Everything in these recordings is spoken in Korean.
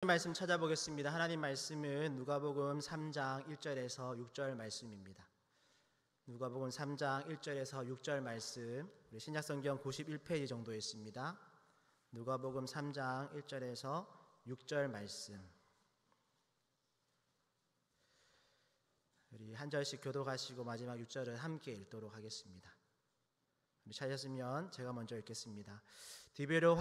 말씀 찾아보겠습니다. 하나님 말씀은 누가복음 3장 1절에서 6절 말씀입니다. 누가복음 3장 1절에서 6절 말씀, 우리 신약성경 91페이지 정도에 있습니다. 누가복음 3장 1절에서 6절 말씀, 우리 한 절씩 교독하시고 마지막 6절을 함께 읽도록 하겠습니다. 우리 찾았으면 제가 먼저 읽겠습니다. 디베르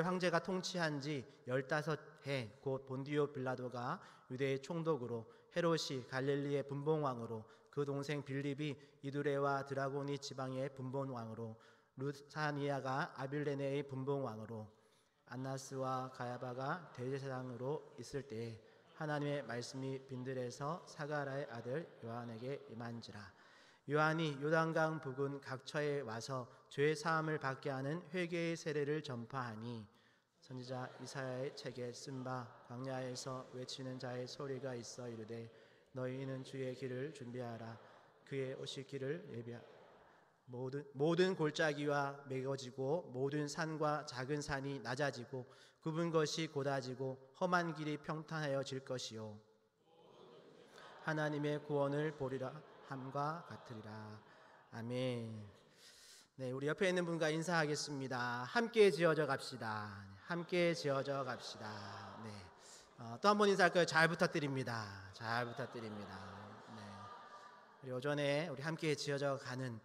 황제가 통치한 지 15해 곧 본디오 빌라도가 유대의 총독으로, 헤롯이 갈릴리의 분봉왕으로, 그 동생 빌립이 이두레와 드라고니 지방의 분봉왕으로, 루사니아가 아빌레네의 분봉왕으로, 안나스와 가야바가 대제사장으로 있을 때에 하나님의 말씀이 빈들에서 사가랴의 아들 요한에게 임한지라. 요한이 요단강 부근 각처에 와서 죄 사함을 받게 하는 회개의 세례를 전파하니, 선지자 이사야의 책에 쓴 바 광야에서 외치는 자의 소리가 있어 이르되 너희는 주의 길을 준비하라. 그의 오실 길을 예비하라. 모든 골짜기와 메어지고 모든 산과 작은 산이 낮아지고 굽은 것이 곧아지고 험한 길이 평탄하여질 것이요 하나님의 구원을 보리라 함과 같으리라. 아멘. 네, 우리 옆에 있는 분과 인사하겠습니다. 함께 지어져 갑시다. 함께 지어져 갑시다. 네, 또 한 번 인사할까요? 잘 부탁드립니다. 잘 부탁드립니다. 네, 우리 오전에 우리 함께 지어져 가는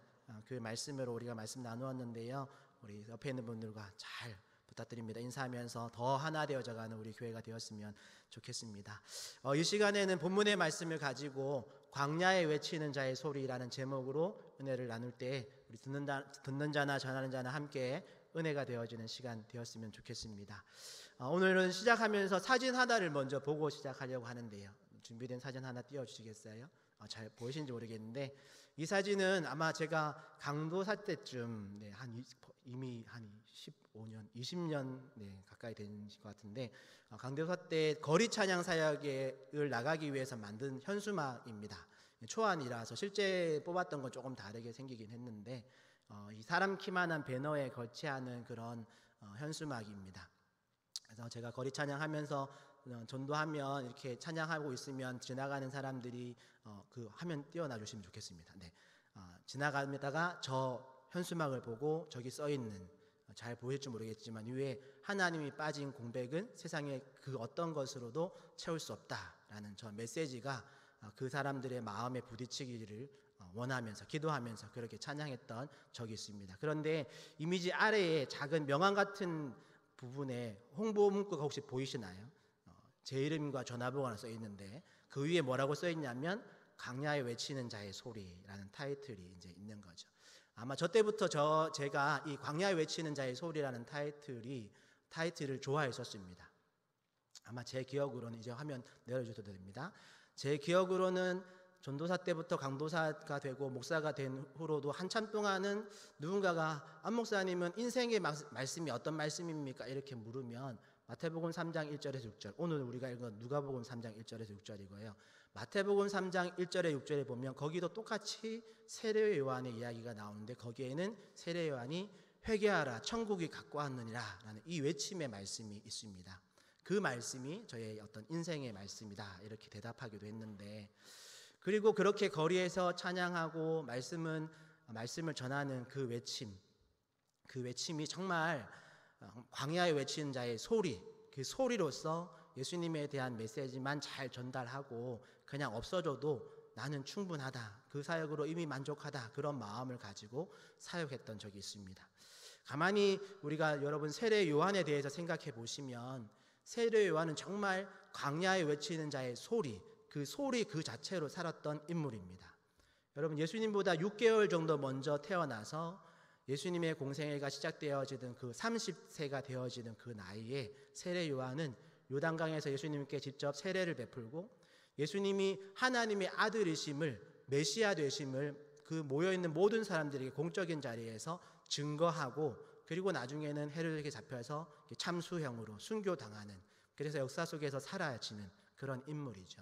그 말씀으로 우리가 말씀 나누었는데요. 우리 옆에 있는 분들과 잘 부탁드립니다. 인사하면서 더 하나 되어져가는 우리 교회가 되었으면 좋겠습니다. 이 시간에는 본문의 말씀을 가지고 광야에 외치는 자의 소리라는 제목으로 은혜를 나눌 때 우리 듣는 자나 전하는 자나 함께 은혜가 되어지는 시간 되었으면 좋겠습니다. 오늘은 시작하면서 사진 하나를 먼저 보고 시작하려고 하는데요. 준비된 사진 하나 띄워주시겠어요? 잘 보이시는지 모르겠는데, 이 사진은 아마 제가 강도사 때쯤, 이미 한 15년, 20년 가까이 된 것 같은데, 강도사 때 거리 찬양 사역을 나가기 위해서 만든 현수막입니다. 초안이라서 실제 뽑았던 건 조금 다르게 생기긴 했는데, 이 사람 키만한 배너에 거치하는 그런 현수막입니다. 그래서 제가 거리 찬양하면서 전도하면 이렇게 찬양하고 있으면 지나가는 사람들이 그 화면 띄워놔 주시면 좋겠습니다. 네, 지나가다가 저 현수막을 보고 저기 써 있는, 잘 보일지 모르겠지만 위에 하나님이 빠진 공백은 세상의 그 어떤 것으로도 채울 수 없다라는 저 메시지가 그 사람들의 마음에 부딪히기를 원하면서 기도하면서 그렇게 찬양했던 적이 있습니다. 그런데 이미지 아래에 작은 명함 같은 부분에 홍보 문구가 혹시 보이시나요? 제 이름과 전화번호가 하나 써 있는데 그 위에 뭐라고 써 있냐면 광야에 외치는 자의 소리라는 타이틀이 이제 있는 거죠. 아마 저 때부터 제가 이 광야에 외치는 자의 소리라는 타이틀을 좋아했었습니다. 아마 제 기억으로는, 이제 화면 내려주셔도 됩니다. 제 기억으로는 전도사 때부터 강도사가 되고 목사가 된 후로도 한참 동안은 누군가가 안 목사님은 인생의 말씀이 어떤 말씀입니까? 이렇게 물으면 마태복음 3장 1절에서 6절, 오늘 우리가 읽은 누가복음 3장 1절에서 6절이고요. 마태복음 3장 1절에 6절에 보면 거기도 똑같이 세례 요한의 이야기가 나오는데 거기에는 세례 요한이 회개하라 천국이 가까웠느니라 라는 이 외침의 말씀이 있습니다. 그 말씀이 저의 어떤 인생의 말씀이다 이렇게 대답하기도 했는데, 그리고 그렇게 거리에서 찬양하고 말씀을 전하는 그 외침이 정말 광야에 외치는 자의 소리, 그 소리로서 예수님에 대한 메시지만 잘 전달하고 그냥 없어져도 나는 충분하다, 그 사역으로 이미 만족하다, 그런 마음을 가지고 사역했던 적이 있습니다. 가만히 우리가 여러분 세례 요한에 대해서 생각해 보시면 세례 요한은 정말 광야에 외치는 자의 소리, 그 소리 그 자체로 살았던 인물입니다. 여러분 예수님보다 6개월 정도 먼저 태어나서 예수님의 공생애가 시작되어지던 그 30세가 되어지는 그 나이에 세례 요한은 요단강에서 예수님께 직접 세례를 베풀고 예수님이 하나님의 아들이심을, 메시아 되심을 그 모여있는 모든 사람들에게 공적인 자리에서 증거하고, 그리고 나중에는 헤롯에게 잡혀서 참수형으로 순교당하는, 그래서 역사 속에서 사라지는 그런 인물이죠.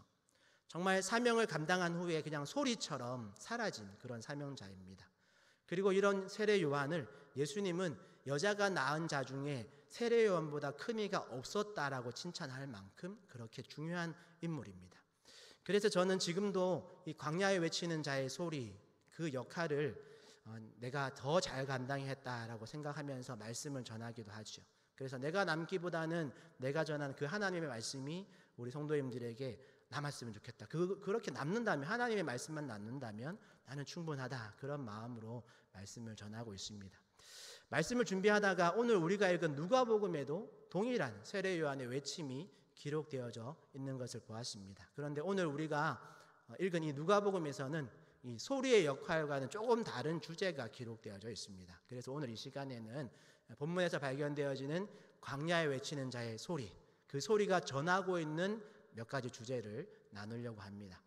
정말 사명을 감당한 후에 그냥 소리처럼 사라진 그런 사명자입니다. 그리고 이런 세례 요한을 예수님은 여자가 낳은 자 중에 세례 요한보다 큰 이가 없었다라고 칭찬할 만큼 그렇게 중요한 인물입니다. 그래서 저는 지금도 이 광야에 외치는 자의 소리 그 역할을 내가 더 잘 감당했다라고 생각하면서 말씀을 전하기도 하죠. 그래서 내가 남기보다는 내가 전한 그 하나님의 말씀이 우리 성도님들에게 남았으면 좋겠다. 그렇게 남는다면, 하나님의 말씀만 남는다면 나는 충분하다. 그런 마음으로 말씀을 전하고 있습니다. 말씀을 준비하다가 오늘 우리가 읽은 누가복음에도 동일한 세례 요한의 외침이 기록되어져 있는 것을 보았습니다. 그런데 오늘 우리가 읽은 이 누가복음에서는 이 소리의 역할과는 조금 다른 주제가 기록되어져 있습니다. 그래서 오늘 이 시간에는 본문에서 발견되어지는 광야에 외치는 자의 소리, 그 소리가 전하고 있는 몇 가지 주제를 나누려고 합니다.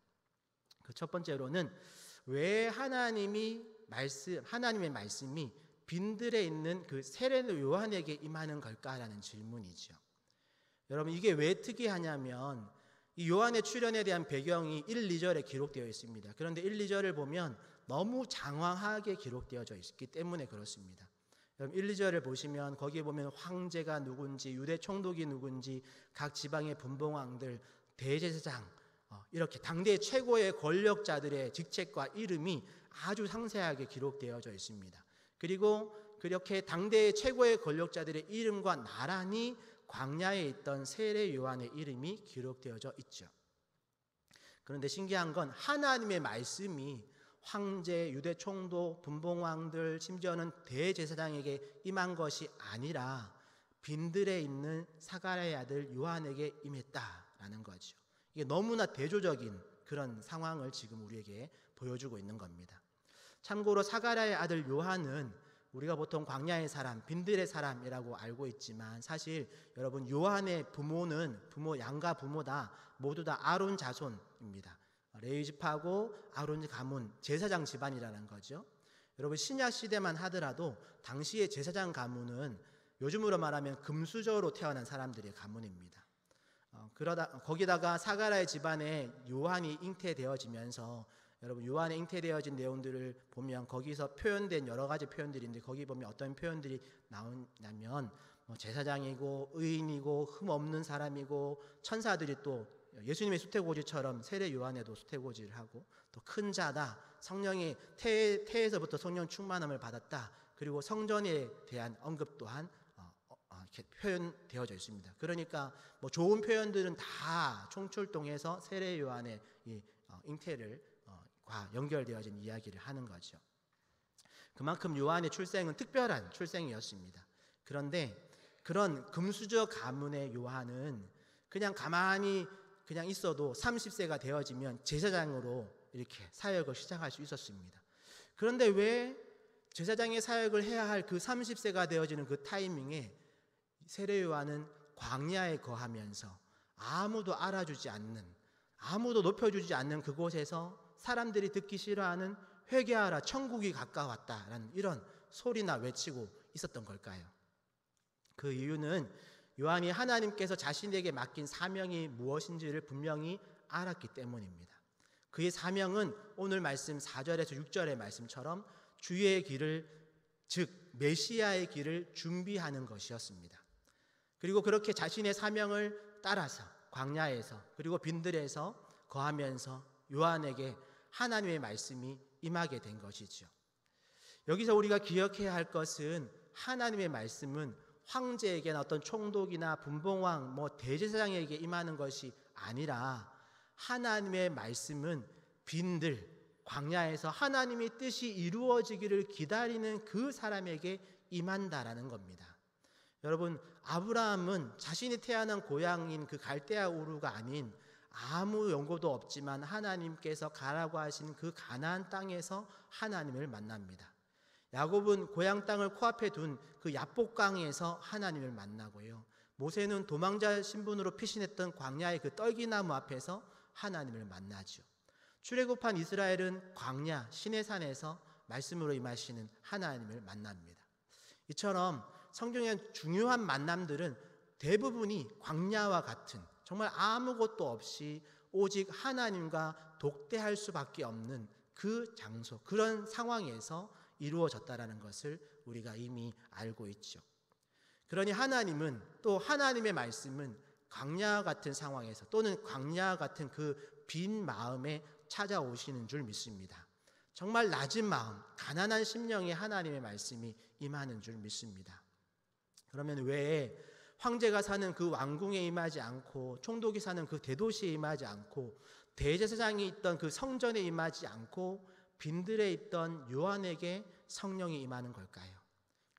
그 첫 번째로는 왜 하나님의 말씀이 빈들에 있는 그 세례 요한에게 임하는 걸까라는 질문이죠. 여러분, 이게 왜 특이하냐면 이 요한의 출현에 대한 배경이 1, 2절에 기록되어 있습니다. 그런데 1, 2절을 보면 너무 장황하게 기록되어져 있기 때문에 그렇습니다. 여러분 1, 2절을 보시면 거기에 보면 황제가 누군지, 유대 총독이 누군지, 각 지방의 분봉왕들, 대제사장, 이렇게 당대 최고의 권력자들의 직책과 이름이 아주 상세하게 기록되어져 있습니다. 그리고 그렇게 당대의 최고의 권력자들의 이름과 나란히 광야에 있던 세례 요한의 이름이 기록되어져 있죠. 그런데 신기한 건 하나님의 말씀이 황제, 유대 총독, 분봉왕들, 심지어는 대제사장에게 임한 것이 아니라 빈들에 있는 사가랴의 아들 요한에게 임했다라는 거죠. 이게 너무나 대조적인 그런 상황을 지금 우리에게 보여주고 있는 겁니다. 참고로 사가랴의 아들 요한은 우리가 보통 광야의 사람, 빈들의 사람이라고 알고 있지만 사실 여러분 요한의 양가 부모 다 모두 다 아론 자손입니다. 레위 지파고 아론 가문, 제사장 집안이라는 거죠. 여러분 신약 시대만 하더라도 당시의 제사장 가문은 요즘으로 말하면 금수저로 태어난 사람들의 가문입니다. 거기다가 사가랴의 집안에 요한이 잉태되어지면서 여러분 요한에 잉태되어진 내용들을 보면 거기서 표현된 여러 가지 표현들인데 거기 보면 어떤 표현들이 나오냐면 제사장이고 의인이고 흠없는 사람이고 천사들이 또 예수님의 수태고지처럼 세례 요한에도 수태고지를 하고 또 큰 자다, 성령이 태에서부터 성령 충만함을 받았다, 그리고 성전에 대한 언급 또한 이렇게 표현되어져 있습니다. 그러니까 좋은 표현들은 다 총출동해서 세례 요한의 이 잉태를 과 연결되어진 이야기를 하는 거죠. 그만큼 요한의 출생은 특별한 출생이었습니다. 그런데 그런 금수저 가문의 요한은 그냥 가만히 그냥 있어도 30세가 되어지면 제사장으로 이렇게 사역을 시작할 수 있었습니다. 그런데 왜 제사장의 사역을 해야 할 그 30세가 되어지는 그 타이밍에 세례 요한은 광야에 거하면서 아무도 알아주지 않는, 아무도 높여주지 않는 그곳에서 사람들이 듣기 싫어하는 회개하라 천국이 가까웠다라는 이런 소리나 외치고 있었던 걸까요? 그 이유는 요한이 하나님께서 자신에게 맡긴 사명이 무엇인지를 분명히 알았기 때문입니다. 그의 사명은 오늘 말씀 4절에서 6절의 말씀처럼 주의 길을, 즉 메시아의 길을 준비하는 것이었습니다. 그리고 그렇게 자신의 사명을 따라서 광야에서 그리고 빈들에서 거하면서 요한에게 하나님의 말씀이 임하게 된 것이죠. 여기서 우리가 기억해야 할 것은 하나님의 말씀은 황제에게나 어떤 총독이나 분봉왕, 대제사장에게 임하는 것이 아니라 하나님의 말씀은 빈들, 광야에서 하나님의 뜻이 이루어지기를 기다리는 그 사람에게 임한다라는 겁니다. 여러분, 아브라함은 자신이 태어난 고향인 그 갈대아 우르가 아닌 아무 연고도 없지만 하나님께서 가라고 하신 그 가나안 땅에서 하나님을 만납니다. 야곱은 고향 땅을 코앞에 둔 그 야복강에서 하나님을 만나고요. 모세는 도망자 신분으로 피신했던 광야의 그 떨기나무 앞에서 하나님을 만나죠. 출애굽한 이스라엘은 광야 시내산에서 말씀으로 임하시는 하나님을 만납니다. 이처럼 성경의 중요한 만남들은 대부분이 광야와 같은 정말 아무것도 없이 오직 하나님과 독대할 수밖에 없는 그 장소, 그런 상황에서 이루어졌다라는 것을 우리가 이미 알고 있죠. 그러니 하나님은, 또 하나님의 말씀은 광야 같은 상황에서 또는 광야 같은 그 빈 마음에 찾아오시는 줄 믿습니다. 정말 낮은 마음, 가난한 심령에 하나님의 말씀이 임하는 줄 믿습니다. 그러면 왜 황제가 사는 그 왕궁에 임하지 않고, 총독이 사는 그 대도시에 임하지 않고, 대제사장이 있던 그 성전에 임하지 않고 빈들에 있던 요한에게 성령이 임하는 걸까요?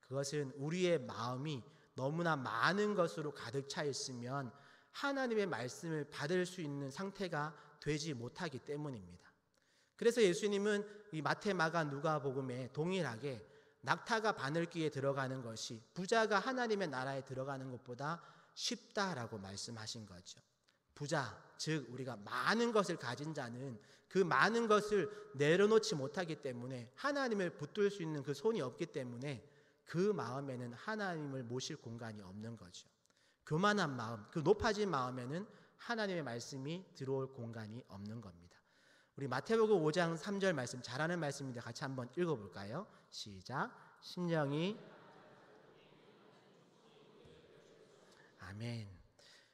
그것은 우리의 마음이 너무나 많은 것으로 가득 차 있으면 하나님의 말씀을 받을 수 있는 상태가 되지 못하기 때문입니다. 그래서 예수님은 이 마태, 마가, 누가복음에 동일하게 낙타가 바늘귀에 들어가는 것이 부자가 하나님의 나라에 들어가는 것보다 쉽다라고 말씀하신 거죠. 부자, 즉 우리가 많은 것을 가진 자는 그 많은 것을 내려놓지 못하기 때문에, 하나님을 붙들 수 있는 그 손이 없기 때문에 그 마음에는 하나님을 모실 공간이 없는 거죠. 교만한 마음, 그 높아진 마음에는 하나님의 말씀이 들어올 공간이 없는 겁니다. 우리 마태복음 5장 3절 말씀, 잘 아는 말씀인데 같이 한번 읽어볼까요? 시작. 심령이, 아멘.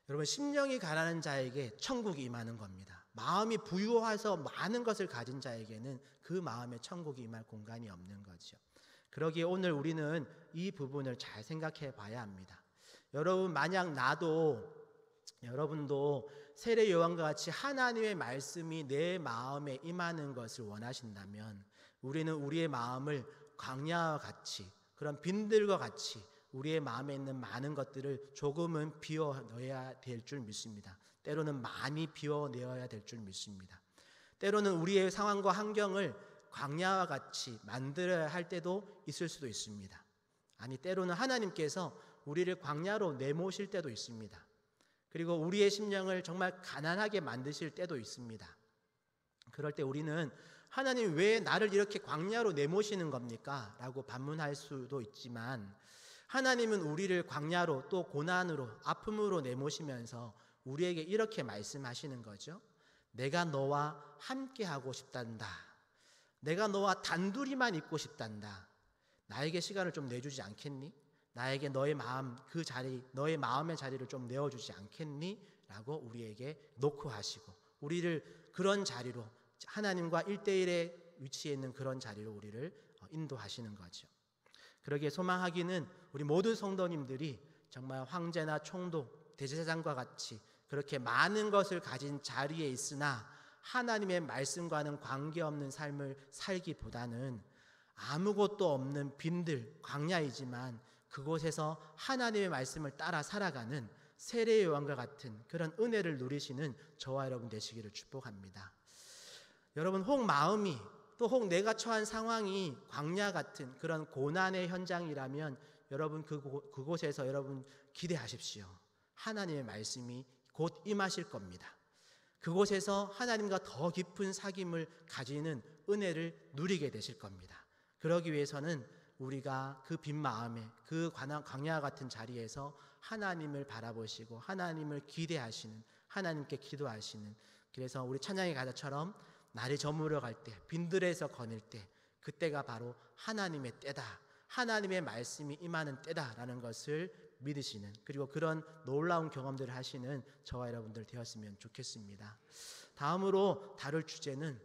여러분, 심령이 가난한 자에게 천국이 임하는 겁니다. 마음이 부유해서 많은 것을 가진 자에게는 그 마음에 천국이 임할 공간이 없는 거죠. 그러기에 오늘 우리는 이 부분을 잘 생각해 봐야 합니다. 여러분, 만약 여러분도 세례 요한과 같이 하나님의 말씀이 내 마음에 임하는 것을 원하신다면, 우리는 우리의 마음을 광야와 같이, 그런 빈들과 같이 우리의 마음에 있는 많은 것들을 조금은 비워내야 될 줄 믿습니다. 때로는 많이 비워내어야 될 줄 믿습니다. 때로는 우리의 상황과 환경을 광야와 같이 만들어야 할 때도 있을 수도 있습니다. 아니, 때로는 하나님께서 우리를 광야로 내모실 때도 있습니다. 그리고 우리의 심령을 정말 가난하게 만드실 때도 있습니다. 그럴 때 우리는 하나님, 왜 나를 이렇게 광야로 내모시는 겁니까? 라고 반문할 수도 있지만, 하나님은 우리를 광야로, 또 고난으로, 아픔으로 내모시면서 우리에게 이렇게 말씀하시는 거죠. 내가 너와 함께하고 싶단다. 내가 너와 단둘이만 있고 싶단다. 나에게 시간을 좀 내주지 않겠니? 나에게 너의 마음, 그 자리, 너의 마음의 자리를 좀 내어주지 않겠니? 라고 우리에게 노크하시고, 우리를 그런 자리로, 하나님과 1대1의 위치에 있는 그런 자리로 우리를 인도하시는 거죠. 그러기에 소망하기는 우리 모든 성도님들이 정말 황제나 총독, 대제사장과 같이 그렇게 많은 것을 가진 자리에 있으나 하나님의 말씀과는 관계없는 삶을 살기보다는 아무것도 없는 빈들, 광야이지만 그곳에서 하나님의 말씀을 따라 살아가는 세례 요한과 같은 그런 은혜를 누리시는 저와 여러분 되시기를 축복합니다. 여러분, 혹 마음이, 또 혹 내가 처한 상황이 광야 같은 그런 고난의 현장이라면 여러분 그곳에서 여러분 기대하십시오. 하나님의 말씀이 곧 임하실 겁니다. 그곳에서 하나님과 더 깊은 사귐을 가지는 은혜를 누리게 되실 겁니다. 그러기 위해서는 우리가 그 빈 마음에, 그 광야 같은 자리에서 하나님을 바라보시고 하나님을 기대하시는, 하나님께 기도하시는, 그래서 우리 찬양의 가사처럼 날이 저물어 갈 때, 빈들에서 거닐 때, 그때가 바로 하나님의 때다, 하나님의 말씀이 임하는 때다라는 것을 믿으시는, 그리고 그런 놀라운 경험들을 하시는 저와 여러분들 되었으면 좋겠습니다. 다음으로 다룰 주제는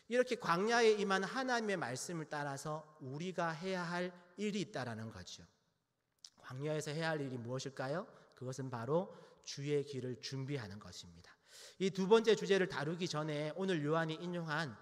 이렇게 광야에 임한 하나님의 말씀을 따라서 우리가 해야 할 일이 있다라는 거죠. 광야에서 해야 할 일이 무엇일까요? 그것은 바로 주의 길을 준비하는 것입니다. 이 두 번째 주제를 다루기 전에 오늘 요한이 인용한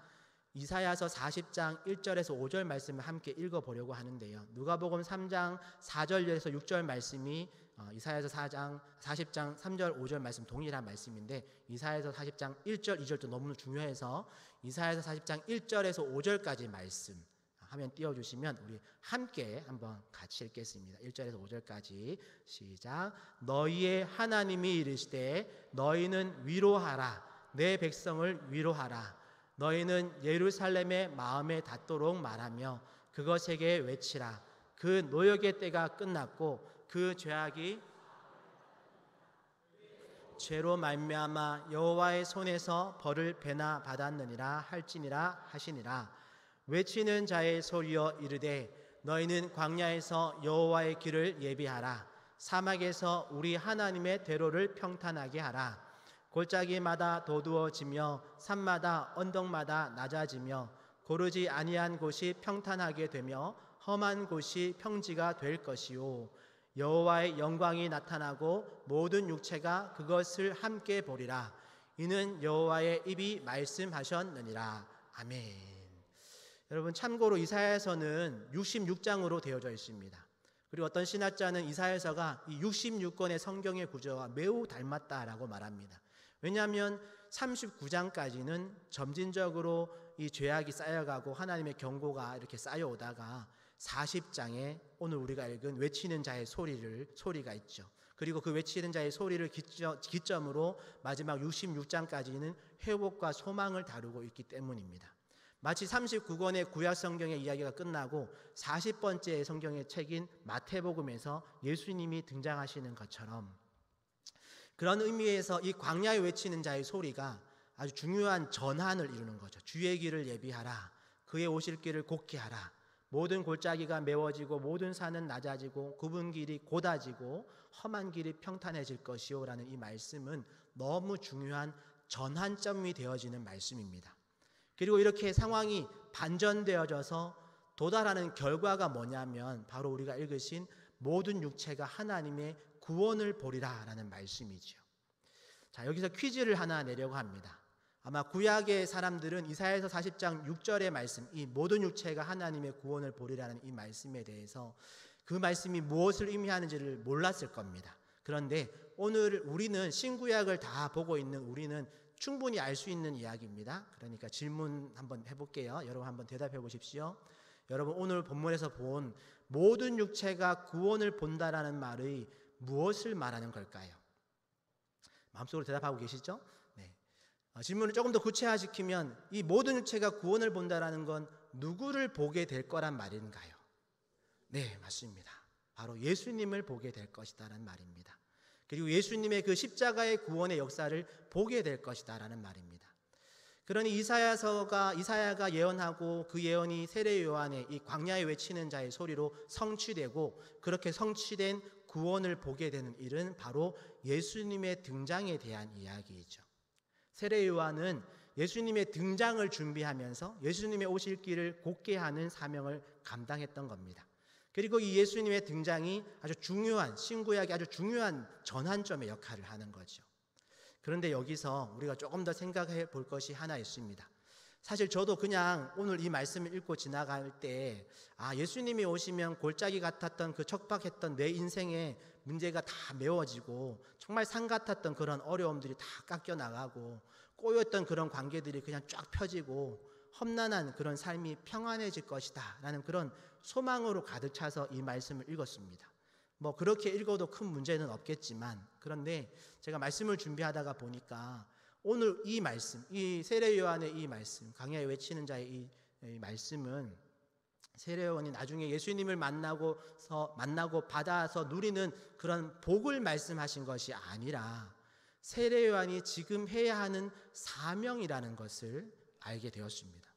이사야서 40장 1절에서 5절 말씀을 함께 읽어보려고 하는데요. 누가복음 3장 4절에서 6절 말씀이 이사야서 40장 3절 5절 말씀 동일한 말씀인데, 이사야서 40장 1절 2절도 너무 중요해서 이사야서 40장 1절에서 5절까지 말씀 화면 띄워주시면 우리 함께 한번 같이 읽겠습니다. 1절에서 5절까지 시작. 너희의 하나님이 이르시되 너희는 위로하라. 내 백성을 위로하라. 너희는 예루살렘의 마음에 닿도록 말하며 그것에게 외치라. 그 노역의 때가 끝났고 그 죄악이 죄로 말미암아 여호와의 손에서 벌을 배나 받았느니라 할지니라 하시니라. 외치는 자의 소리여 이르되 너희는 광야에서 여호와의 길을 예비하라. 사막에서 우리 하나님의 대로를 평탄하게 하라. 골짜기마다 도두어지며 산마다 언덕마다 낮아지며 고르지 아니한 곳이 평탄하게 되며 험한 곳이 평지가 될 것이요 여호와의 영광이 나타나고 모든 육체가 그것을 함께 보리라. 이는 여호와의 입이 말씀하셨느니라. 아멘. 여러분, 참고로 이사야서는 66장으로 되어져 있습니다. 그리고 어떤 신학자는 이사야서가 이 66권의 성경의 구조와 매우 닮았다라고 말합니다. 왜냐하면 39장까지는 점진적으로 이 죄악이 쌓여가고 하나님의 경고가 이렇게 쌓여오다가 40장에 오늘 우리가 읽은 외치는 자의 소리가 있죠. 그리고 그 외치는 자의 소리를 기점으로 마지막 66장까지는 회복과 소망을 다루고 있기 때문입니다. 마치 39권의 구약 성경의 이야기가 끝나고 40번째 성경의 책인 마태복음에서 예수님이 등장하시는 것처럼, 그런 의미에서 이 광야에 외치는 자의 소리가 아주 중요한 전환을 이루는 거죠. 주의 길을 예비하라. 그의 오실 길을 곧게 하라. 모든 골짜기가 메워지고 모든 산은 낮아지고 굽은 길이 곧아지고 험한 길이 평탄해질 것이요 라는 이 말씀은 너무 중요한 전환점이 되어지는 말씀입니다. 그리고 이렇게 상황이 반전되어져서 도달하는 결과가 뭐냐면 바로 우리가 읽으신 모든 육체가 하나님의 구원을 보리라 라는 말씀이죠. 자, 여기서 퀴즈를 하나 내려고 합니다. 아마 구약의 사람들은 이사야서 40장 6절의 말씀, 이 모든 육체가 하나님의 구원을 보리라는 이 말씀에 대해서 그 말씀이 무엇을 의미하는지를 몰랐을 겁니다. 그런데 오늘 우리는 신구약을 다 보고 있는 우리는 충분히 알 수 있는 이야기입니다. 그러니까 질문 한번 해볼게요. 여러분 한번 대답해 보십시오. 여러분, 오늘 본문에서 본 모든 육체가 구원을 본다라는 말의 무엇을 말하는 걸까요? 마음속으로 대답하고 계시죠? 네. 질문을 조금 더 구체화시키면 이 모든 육체가 구원을 본다라는 건 누구를 보게 될 거란 말인가요? 네, 맞습니다. 바로 예수님을 보게 될 것이다라는 말입니다. 그리고 예수님의 그 십자가의 구원의 역사를 보게 될 것이다라는 말입니다. 그러니 이사야가 예언하고 그 예언이 세례 요한의 이 광야에 외치는 자의 소리로 성취되고 그렇게 성취된 구원을 보게 되는 일은 바로 예수님의 등장에 대한 이야기이죠. 세례 요한은 예수님의 등장을 준비하면서 예수님의 오실 길을 곧게 하는 사명을 감당했던 겁니다. 그리고 이 예수님의 등장이 아주 중요한, 신구약의 아주 중요한 전환점의 역할을 하는 거죠. 그런데 여기서 우리가 조금 더 생각해 볼 것이 하나 있습니다. 사실 저도 그냥 오늘 이 말씀을 읽고 지나갈 때 예수님이 오시면 골짜기 같았던 그 척박했던 내 인생의 문제가 다 메워지고 정말 산 같았던 그런 어려움들이 다 깎여나가고 꼬였던 그런 관계들이 그냥 쫙 펴지고 험난한 그런 삶이 평안해질 것이다 라는 그런 소망으로 가득 차서 이 말씀을 읽었습니다. 뭐 그렇게 읽어도 큰 문제는 없겠지만, 그런데 제가 말씀을 준비하다가 보니까 오늘 이 말씀, 이 세례 요한의 이 말씀, 광야에 외치는 자의 이 말씀은 세례 요한이 나중에 예수님을 만나고 받아서 누리는 그런 복을 말씀하신 것이 아니라 세례 요한이 지금 해야 하는 사명이라는 것을 알게 되었습니다.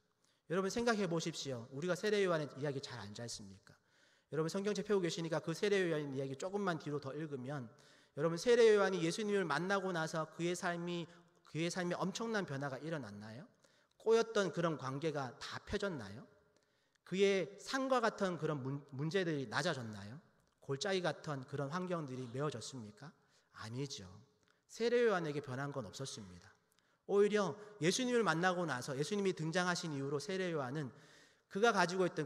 여러분 생각해 보십시오. 우리가 세례 요한의 이야기 잘 알지 않습니까? 여러분 성경책 펴고 계시니까 그 세례 요한 이야기 조금만 뒤로 더 읽으면, 여러분 세례 요한이 예수님을 만나고 나서 그의 삶에 엄청난 변화가 일어났나요? 꼬였던 그런 관계가 다 펴졌나요? 그의 산과 같은 그런 문제들이 낮아졌나요? 골짜기 같은 그런 환경들이 메워졌습니까? 아니죠. 세례 요한에게 변한 건 없었습니다. 오히려 예수님을 만나고 나서 예수님이 등장하신 이후로 세례 요한은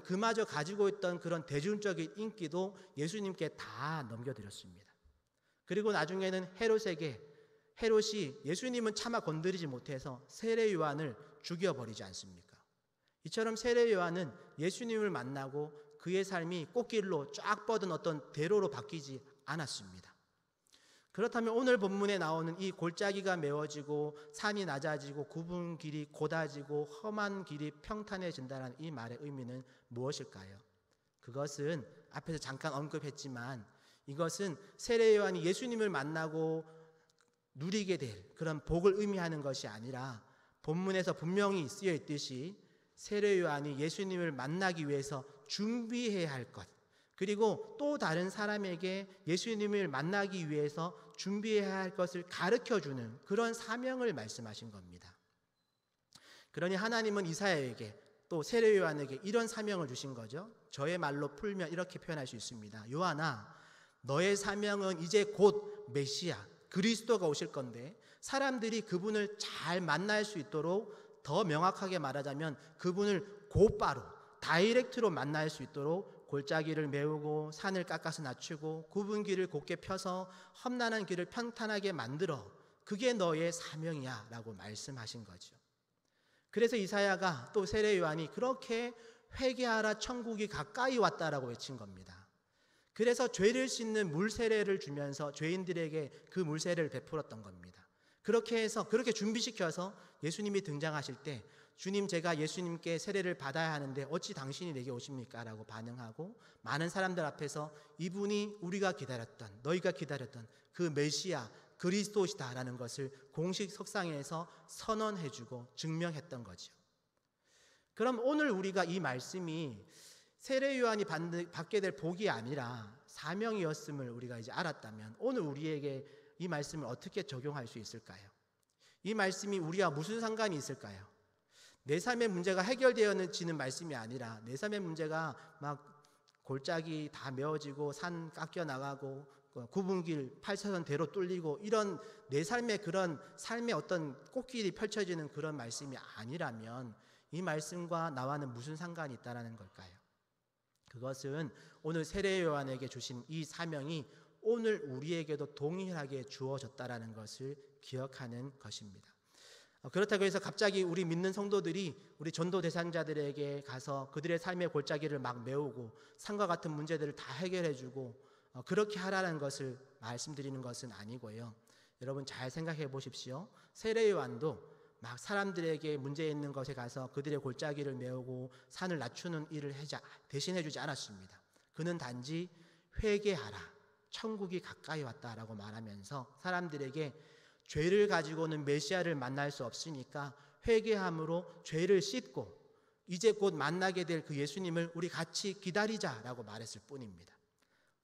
그마저 가지고 있던 그런 대중적인 인기도 예수님께 다 넘겨드렸습니다. 그리고 나중에는 헤롯이 예수님은 차마 건드리지 못해서 세례 요한을 죽여버리지 않습니까? 이처럼 세례 요한은 예수님을 만나고 그의 삶이 꽃길로 쫙 뻗은 어떤 대로로 바뀌지 않았습니다. 그렇다면 오늘 본문에 나오는 이 골짜기가 메워지고 산이 낮아지고 굽은 길이 곧아지고 험한 길이 평탄해진다는 이 말의 의미는 무엇일까요? 그것은 앞에서 잠깐 언급했지만 이것은 세례 요한이 예수님을 만나고 누리게 될 그런 복을 의미하는 것이 아니라 본문에서 분명히 쓰여 있듯이 세례 요한이 예수님을 만나기 위해서 준비해야 할 것, 그리고 또 다른 사람에게 예수님을 만나기 위해서 준비해야 할 것을 가르쳐주는 그런 사명을 말씀하신 겁니다. 그러니 하나님은 이사야에게 또 세례 요한에게 이런 사명을 주신 거죠. 저의 말로 풀면 이렇게 표현할 수 있습니다. 요한아, 너의 사명은 이제 곧 메시아 그리스도가 오실 건데 사람들이 그분을 잘 만날 수 있도록, 더 명확하게 말하자면 그분을 곧바로 다이렉트로 만날 수 있도록 골짜기를 메우고 산을 깎아서 낮추고 굽은 길을 곧게 펴서 험난한 길을 평탄하게 만들어, 그게 너의 사명이야 라고 말씀하신 거죠. 그래서 이사야가 또 세례 요한이 그렇게 회개하라 천국이 가까이 왔다라고 외친 겁니다. 그래서 죄를 씻는 물세례를 주면서 죄인들에게 그 물세례를 베풀었던 겁니다. 그렇게 해서, 그렇게 준비시켜서 예수님이 등장하실 때 주님, 제가 예수님께 세례를 받아야 하는데 어찌 당신이 내게 오십니까? 라고 반응하고 많은 사람들 앞에서 이분이 우리가 기다렸던, 너희가 기다렸던 그 메시아 그리스도시다 라는 것을 공식 석상에서 선언해주고 증명했던 거죠. 그럼 오늘 우리가 이 말씀이 세례 요한이 받게 될 복이 아니라 사명이었음을 우리가 이제 알았다면 오늘 우리에게 이 말씀을 어떻게 적용할 수 있을까요? 이 말씀이 우리와 무슨 상관이 있을까요? 내 삶의 문제가 해결되어지는 말씀이 아니라 내 삶의 문제가 막 골짜기 다 메워지고 산 깎여 나가고 굽은 길 8차선 대로 뚫리고 이런 내 삶의 그런 삶의 어떤 꽃길이 펼쳐지는 그런 말씀이 아니라면 이 말씀과 나와는 무슨 상관이 있다라는 걸까요? 그것은 오늘 세례 요한에게 주신 이 사명이 오늘 우리에게도 동일하게 주어졌다라는 것을 기억하는 것입니다. 그렇다고 해서 갑자기 우리 믿는 성도들이 우리 전도 대상자들에게 가서 그들의 삶의 골짜기를 막 메우고 산과 같은 문제들을 다 해결해주고 그렇게 하라는 것을 말씀드리는 것은 아니고요. 여러분 잘 생각해 보십시오. 세례 요한도 막 사람들에게 문제 있는 것에 가서 그들의 골짜기를 메우고 산을 낮추는 일을 대신해 주지 않았습니다. 그는 단지 회개하라, 천국이 가까이 왔다라고 말하면서 사람들에게 죄를 가지고는 메시아를 만날 수 없으니까 회개함으로 죄를 씻고 이제 곧 만나게 될 그 예수님을 우리 같이 기다리자라고 말했을 뿐입니다.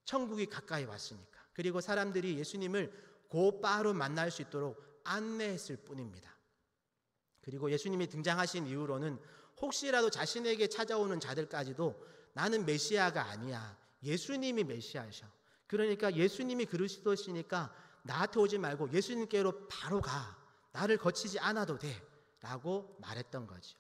천국이 가까이 왔으니까. 그리고 사람들이 예수님을 곧바로 만날 수 있도록 안내했을 뿐입니다. 그리고 예수님이 등장하신 이후로는 혹시라도 자신에게 찾아오는 자들까지도 나는 메시아가 아니야, 예수님이 메시아셔, 그러니까 예수님이 그리스도시니까 나한테 오지 말고 예수님께로 바로 가, 나를 거치지 않아도 돼 라고 말했던 거죠.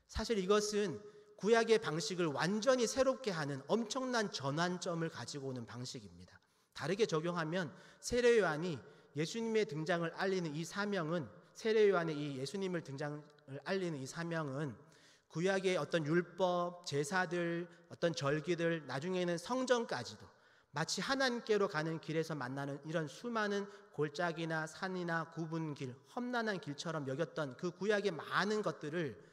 사실 이것은 구약의 방식을 완전히 새롭게 하는 엄청난 전환점을 가지고 오는 방식입니다. 다르게 적용하면 세례 요한이 예수님의 등장을 알리는 이 사명은, 세례 요한의 이 예수님을 등장을 알리는 이 사명은 구약의 어떤 율법, 제사들, 어떤 절기들, 나중에는 성전까지도 마치 하나님께로 가는 길에서 만나는 이런 수많은 골짜기나 산이나 굽은 길, 험난한 길처럼 여겼던 그 구약의 많은 것들을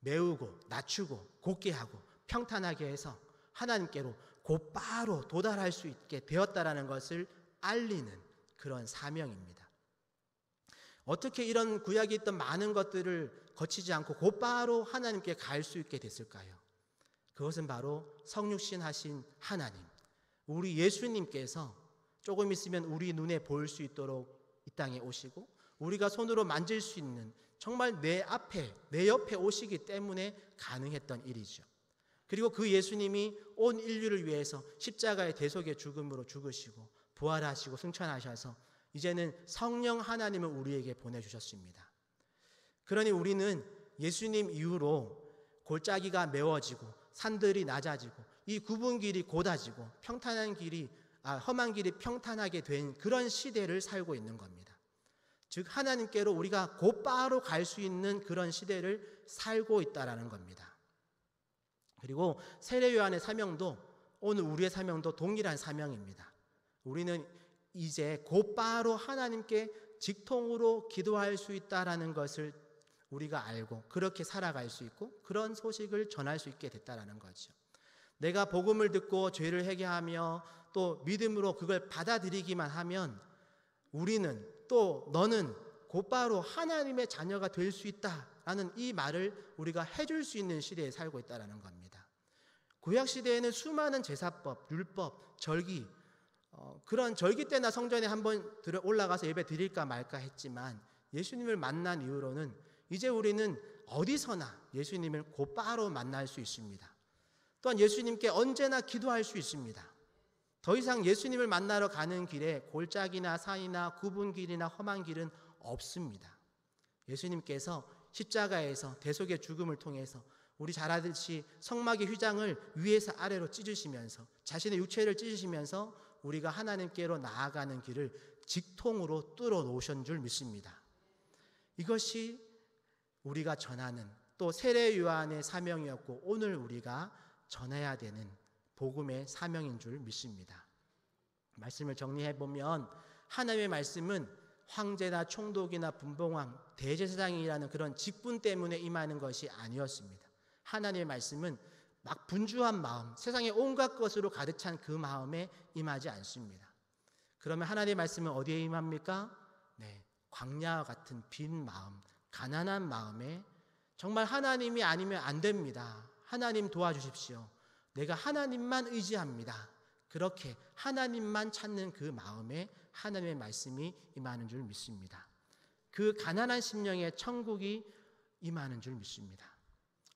메우고 낮추고 곧게 하고 평탄하게 해서 하나님께로 곧바로 도달할 수 있게 되었다라는 것을 알리는 그런 사명입니다. 어떻게 이런 구약에 있던 많은 것들을 거치지 않고 곧바로 하나님께 갈 수 있게 됐을까요? 그것은 바로 성육신 하신 하나님, 우리 예수님께서 조금 있으면 우리 눈에 보일 수 있도록 이 땅에 오시고 우리가 손으로 만질 수 있는, 정말 내 앞에, 내 옆에 오시기 때문에 가능했던 일이죠. 그리고 그 예수님이 온 인류를 위해서 십자가의 대속의 죽음으로 죽으시고 부활하시고 승천하셔서 이제는 성령 하나님을 우리에게 보내주셨습니다. 그러니 우리는 예수님 이후로 골짜기가 메워지고 산들이 낮아지고 이 굽은 길이 곧아지고 험한 길이 평탄하게 된 그런 시대를 살고 있는 겁니다. 즉 하나님께로 우리가 곧바로 갈 수 있는 그런 시대를 살고 있다라는 겁니다. 그리고 세례 요한의 사명도 오늘 우리의 사명도 동일한 사명입니다. 우리는 이제 곧바로 하나님께 직통으로 기도할 수 있다라는 것을 우리가 알고 그렇게 살아갈 수 있고 그런 소식을 전할 수 있게 됐다라는 거죠. 내가 복음을 듣고 죄를 회개하며 또 믿음으로 그걸 받아들이기만 하면 우리는 또 너는 곧바로 하나님의 자녀가 될 수 있다라는 이 말을 우리가 해줄 수 있는 시대에 살고 있다는 겁니다. 구약 시대에는 수많은 제사법, 율법, 절기, 그런 절기 때나 성전에 한번 올라가서 예배 드릴까 말까 했지만 예수님을 만난 이후로는 이제 우리는 어디서나 예수님을 곧바로 만날 수 있습니다. 또한 예수님께 언제나 기도할 수 있습니다. 더 이상 예수님을 만나러 가는 길에 골짜기나 산이나 굽은 길이나 험한 길은 없습니다. 예수님께서 십자가에서 대속의 죽음을 통해서 우리 잘 알듯이 성막의 휘장을 위에서 아래로 찢으시면서 자신의 육체를 찢으시면서 우리가 하나님께로 나아가는 길을 직통으로 뚫어 놓으신 줄 믿습니다. 이것이 우리가 전하는 또 세례 요한의 사명이었고 오늘 우리가 전해야 되는 복음의 사명인 줄 믿습니다. 말씀을 정리해 보면 하나님의 말씀은 황제나 총독이나 분봉왕, 대제사장이라는 그런 직분 때문에 임하는 것이 아니었습니다. 하나님의 말씀은 막 분주한 마음, 세상의 온갖 것으로 가득 찬 그 마음에 임하지 않습니다. 그러면 하나님의 말씀은 어디에 임합니까? 광야와 같은 빈 마음, 가난한 마음에 정말 하나님이 아니면 안 됩니다. 하나님 도와주십시오. 내가 하나님만 의지합니다. 그렇게 하나님만 찾는 그 마음에 하나님의 말씀이 임하는 줄 믿습니다. 그 가난한 심령에 천국이 임하는 줄 믿습니다.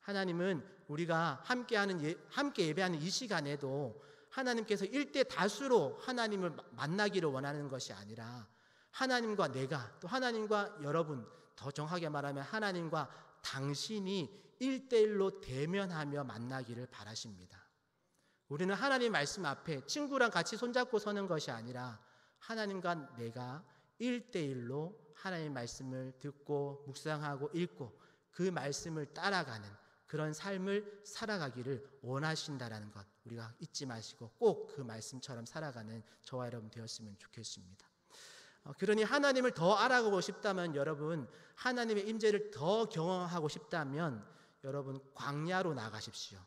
하나님은 우리가 함께 예배하는 이 시간에도 하나님께서 일대 다수로 하나님을 만나기를 원하는 것이 아니라 하나님과 내가 또 하나님과 여러분, 더 정확하게 말하면 하나님과 당신이 1대1로 대면하며 만나기를 바라십니다. 우리는 하나님 말씀 앞에 친구랑 같이 손잡고 서는 것이 아니라 하나님과 내가 1대1로 하나님의 말씀을 듣고 묵상하고 읽고 그 말씀을 따라가는 그런 삶을 살아가기를 원하신다라는 것 우리가 잊지 마시고 꼭 그 말씀처럼 살아가는 저와 여러분 되었으면 좋겠습니다. 그러니 하나님을 더 알아가고 싶다면 여러분, 하나님의 임재를 더 경험하고 싶다면 여러분 광야로 나가십시오.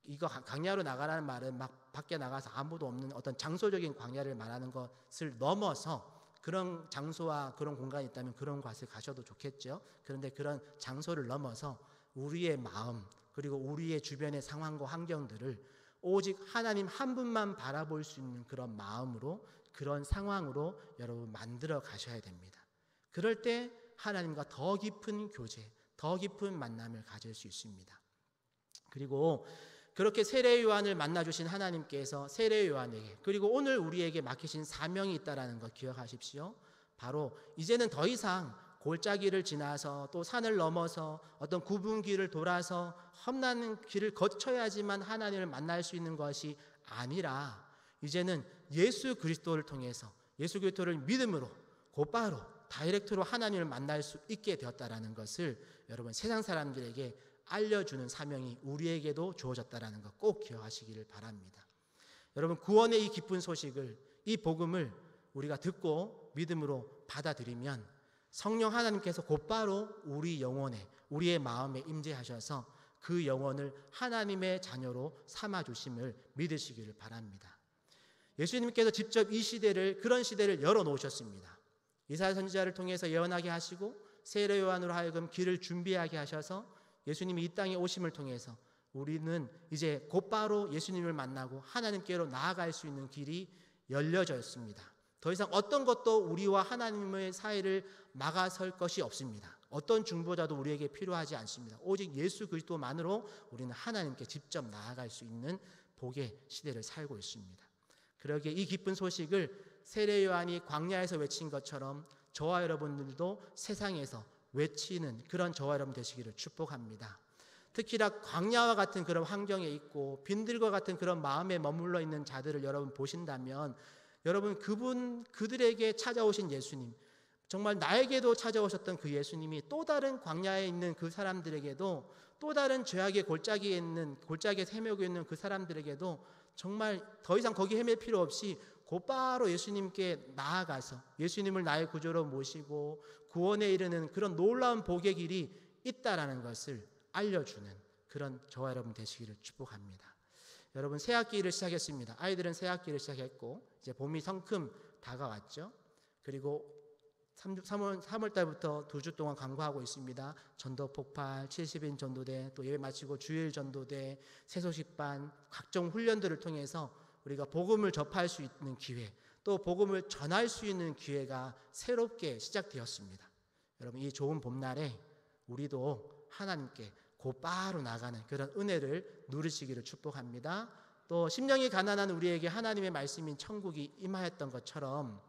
이거 광야로 나가라는 말은 막 밖에 나가서 아무도 없는 어떤 장소적인 광야를 말하는 것을 넘어서 그런 장소와 그런 공간이 있다면 그런 곳에 가셔도 좋겠죠. 그런데 그런 장소를 넘어서 우리의 마음 그리고 우리의 주변의 상황과 환경들을 오직 하나님 한 분만 바라볼 수 있는 그런 마음으로 그런 상황으로 여러분 만들어 가셔야 됩니다. 그럴 때 하나님과 더 깊은 교제, 더 깊은 만남을 가질 수 있습니다. 그리고 그렇게 세례 요한을 만나주신 하나님께서 세례 요한에게 그리고 오늘 우리에게 맡기신 사명이 있다는 것 기억하십시오. 바로 이제는 더 이상 골짜기를 지나서 또 산을 넘어서 어떤 굽은 길을 돌아서 험난 길을 거쳐야지만 하나님을 만날 수 있는 것이 아니라 이제는 예수 그리스도를 통해서 예수 그리스도를 믿음으로 곧바로 다이렉트로 하나님을 만날 수 있게 되었다는 것을 여러분 세상 사람들에게 알려주는 사명이 우리에게도 주어졌다는 것 꼭 기억하시기를 바랍니다. 여러분 구원의 이 기쁜 소식을 이 복음을 우리가 듣고 믿음으로 받아들이면 성령 하나님께서 곧바로 우리 영혼에 우리의 마음에 임재하셔서 그 영혼을 하나님의 자녀로 삼아주심을 믿으시기를 바랍니다. 예수님께서 직접 이 시대를 그런 시대를 열어놓으셨습니다. 이사야 선지자를 통해서 예언하게 하시고 세례 요한으로 하여금 길을 준비하게 하셔서 예수님이 이 땅에 오심을 통해서 우리는 이제 곧바로 예수님을 만나고 하나님께로 나아갈 수 있는 길이 열려졌습니다. 더 이상 어떤 것도 우리와 하나님의 사이를 막아설 것이 없습니다. 어떤 중보자도 우리에게 필요하지 않습니다. 오직 예수 그리스도만으로 우리는 하나님께 직접 나아갈 수 있는 복의 시대를 살고 있습니다. 그러기에 이 기쁜 소식을 세례 요한이 광야에서 외친 것처럼 저와 여러분들도 세상에서 외치는 그런 저와 여러분 되시기를 축복합니다. 특히나 광야와 같은 그런 환경에 있고 빈들과 같은 그런 마음에 머물러 있는 자들을 여러분 보신다면 여러분 그들에게 찾아오신 예수님 정말 나에게도 찾아오셨던 그 예수님이 또 다른 광야에 있는 그 사람들에게도 또 다른 죄악의 골짜기에 있는 골짜기에 헤매고 있는 그 사람들에게도 정말 더 이상 거기 헤맬 필요 없이 곧바로 예수님께 나아가서 예수님을 나의 구주로 모시고 구원에 이르는 그런 놀라운 복의 길이 있다라는 것을 알려주는 그런 저와 여러분 되시기를 축복합니다. 여러분 새학기를 시작했습니다. 아이들은 새학기를 시작했고 이제 봄이 성큼 다가왔죠. 그리고 3월 달부터 2주 동안 강구하고 있습니다. 전도 폭발, 70인 전도대, 또 예배 마치고 주일 전도대, 새소식반, 각종 훈련들을 통해서 우리가 복음을 접할 수 있는 기회, 또 복음을 전할 수 있는 기회가 새롭게 시작되었습니다. 여러분, 이 좋은 봄날에 우리도 하나님께 곧바로 나가는 그런 은혜를 누리시기를 축복합니다. 또 심령이 가난한 우리에게 하나님의 말씀인 천국이 임하였던 것처럼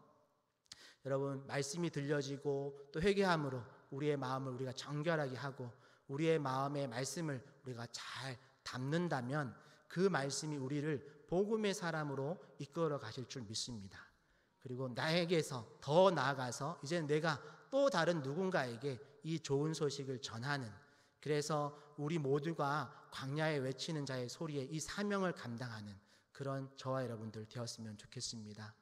여러분, 말씀이 들려지고 또 회개함으로 우리의 마음을 우리가 정결하게 하고 우리의 마음의 말씀을 우리가 잘 담는다면 그 말씀이 우리를 복음의 사람으로 이끌어 가실 줄 믿습니다. 그리고 나에게서 더 나아가서 이제 내가 또 다른 누군가에게 이 좋은 소식을 전하는, 그래서 우리 모두가 광야에 외치는 자의 소리에 이 사명을 감당하는 그런 저와 여러분들 되었으면 좋겠습니다.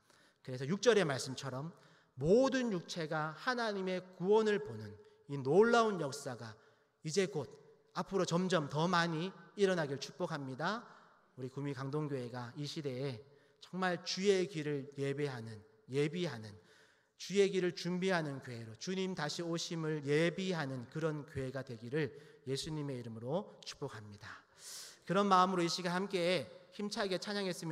그래서 6절의 말씀처럼 모든 육체가 하나님의 구원을 보는 이 놀라운 역사가 이제 곧 앞으로 점점 더 많이 일어나길 축복합니다. 우리 구미 강동교회가 이 시대에 정말 주의 길을 예비하는 주의 길을 준비하는 교회로, 주님 다시 오심을 예비하는 그런 교회가 되기를 예수님의 이름으로 축복합니다. 그런 마음으로 이 시간 함께 힘차게 찬양했으면